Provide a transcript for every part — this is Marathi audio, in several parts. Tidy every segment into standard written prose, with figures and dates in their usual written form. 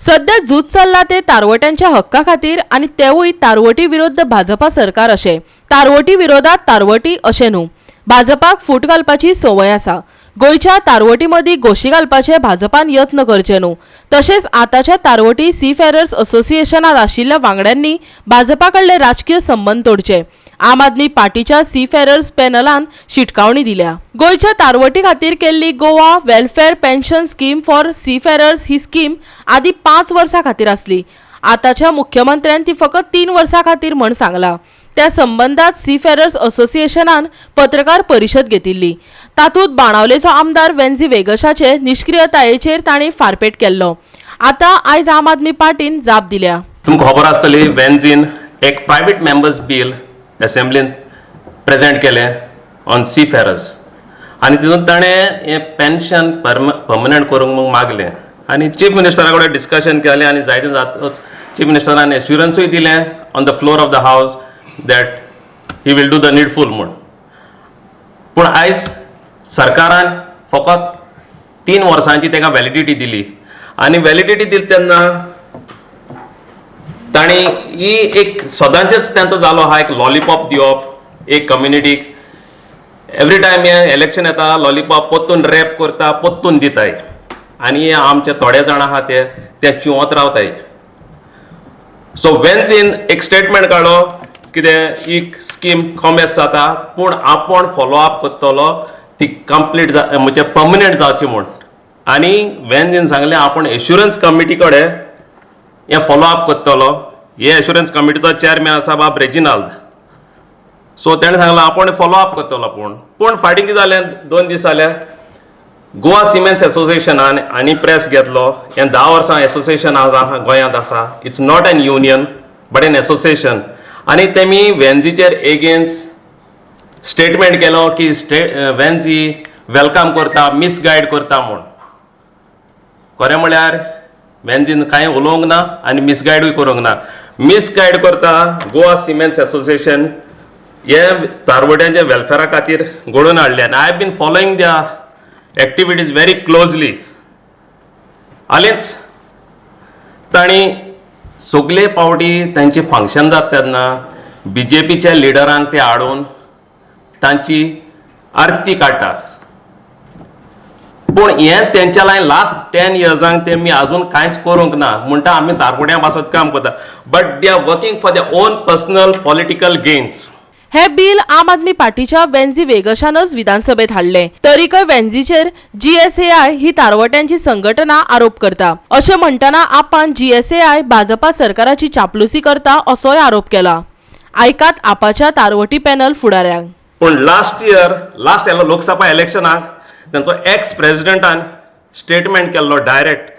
सध्या झूज चल्ला ते तारवट्यांच्या हक्का खातीर आणि तेवूय तारवटी विरुद्ध भाजपा सरकार अशें. तारवटी विरोधात तारवटी अशें न्हू. भाजपाक फूट घालपाची संवय आसा. गोंयच्या तारवटी मदीं गोशी घालपाचे भाजपान यत्न करचे न्हू. तशेंच आतांच्या तारवटी सीफेरर्स असोसिएशनात आशिल्ल्या वांगड्यांनी भाजपा कडले राजकीय संबंध तोडचे. आम आदमी पार्टीच्या सीफेरर्स पॅनलान शिटकावणी दिल्या. गोंयच्या तारवटी खातीर केल्ली Goa welfare pension scheme for seafarers ही स्कीम आदी 5 वर्सां खातीर आसली. आतांच्या मुख्यमंत्र्यान ती फकत 3 वर्सां खातीर म्हण सांगला. त्या संबंधात सीफेरर्स असोसिएशनान पत्रकार परिशद घेतिल्ली. तातूंत बाणावलेचो आमदार वेन्झी वेगशाचे निष्क्रियतायेचेर तांणी फारपेट केल्लो. आतां आयज आम आदमी पार्टीन जाप दिल्या. तुमकां खबर आसतली वेन्झीन एक प्रायवेट मेंबर्स बिल असेंब्लीन प्रेजेंट केलें ऑन सीफेरर्स आनी तितूंत ताणें हें पेन्शन परमनंट करूंक मागलें आनी चीफ मिनिस्टरा कडेन डिस्कशन केलें आनी जायते जातूच चीफ मिनिस्टरान एश्युरन्सूय दिलें on the floor of the house that he will do the needful म्हूण. पूण आयज सरकारान फकत 3 वर्सांची ताका वॅलिडिटी दिली आनी वॅलिडिटी दिली तेन्ना ताणी ही एक सदांचेच त्यांचो जालो हा एक लॉलीपॉप दिवप एक कम्युनिटीक. एवरी टायम हे इलेक्शन येता लॉलीपॉप पोत्तून रॅप करता पोत्तून दिताय आनी आमचे थोडे जाण आहा ते चिवत रावताय. सो वेन्झीन एक स्टेटमेंट काडलो कितें ही स्कीम कॉमेस जाता पूण आपूण फॉलोअप करतलो ती कंप्लीट म्हणजे परमनंट जावची म्हूण. आनी वेन्झीन सांगलें आपूण एश्युरन्स कमिटी कडेन हे फॉलोअप करतलो. हे एश्युरन्स कमिटीचो चेअरमॅन आसा बाब रेजिनाल्ड. सो ताणें सांगलां आपूण फॉलोअप करतलो. पूण फाटीं कितें जालें 2 दीस जाले गोवा सिमेंट्स एसोसिएशनान आनी प्रेस घेतलो. हें 10 वर्सां एसोसिएशन गोंयांत आसा. It's not an union but an association. आनी तेमी वेन्झीचेर एगेन्स्ट स्टेटमेंट केलो की वेन्झी वेलकम करता मिसगायड करता म्हूण. खरें म्हळ्यार वेन्झीन कांय उलोवंक ना आनी मिसगायडूय करूंक ना. मिसगायड करता गोवा सिमेंट्स एसोसिएशन हे तारवट्यांच्या वेलफेअरा खातीर घडोवन हाडले. I have been following the activities very closely. हालींच तांणी सगळे पावटी तांची फंक्शन जाता तेन्ना BJPच्या लिडरांक ते हाडून तांची आरती काडटा. पूण हें तेंच्या लायन लास्ट 10 इयर्सांक तेमी आजून कांयच करूंक ना. म्हणटा आमी तारवट्यां पासत काम करता but they are working for their own personal political gains. हे बिल आम आदमी पार्टीच्या वेन्झी वेगशानच विधानसभेत हाडले. तरीकय वेन्झीचेर GSAI ही तारवट्यांची संघटना आरोप करता. अशें म्हणटना आपान GSAI भाजपा सरकाराची चापलुसी करता असोय आरोप केला. आयकात आपाच्या तारवटी पॅनल फुडाऱ्यांक. पूण लास्ट लोकसभा इलेक्शनाक तांचो एक्स प्रेसिडेंटान स्टेटमेंट केल्लो डायरेक्ट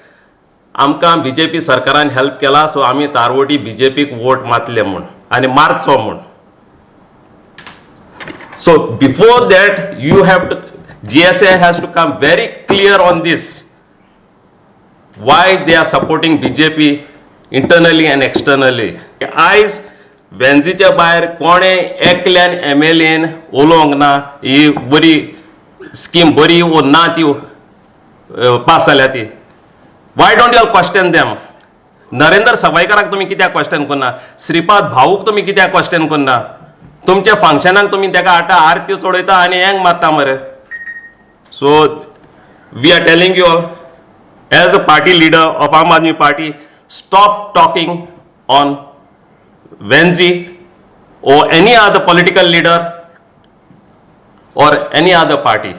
आमकां BJP सरकारान हेल्प केला सो आमी तारवटी BJPक वोट मारतले म्हूण आनी मारचो म्हूण. So before that you have to GSAI has to come very clear on this why they are supporting BJP internally and externally. आयज वेन्झीच्या भायर कोणें एकल्यान MLAन उलोवंक ना ही बरी स्कीम बरी वो ना ती पास जाल्या ती. Why don't you question them. Narendra सवायकराक तुमी कित्याक क्वेश्चन करना? श्रीपाद भाऊक तुमी कित्याक क्वेश्चन करना? तुमच्या फंक्शनाक तुमी ताका हाडटा आरत्यो चडयता आनी हेंग मारता मरे. So we are telling you all as a party leader of Aam Aadmi party stop talking on Venzy or any other political leader or any other party.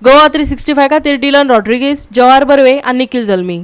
Goa 365 खातीर डिलन रॉड्रिगीस, जवाहर बर्वे आनी निखिल जल्मी.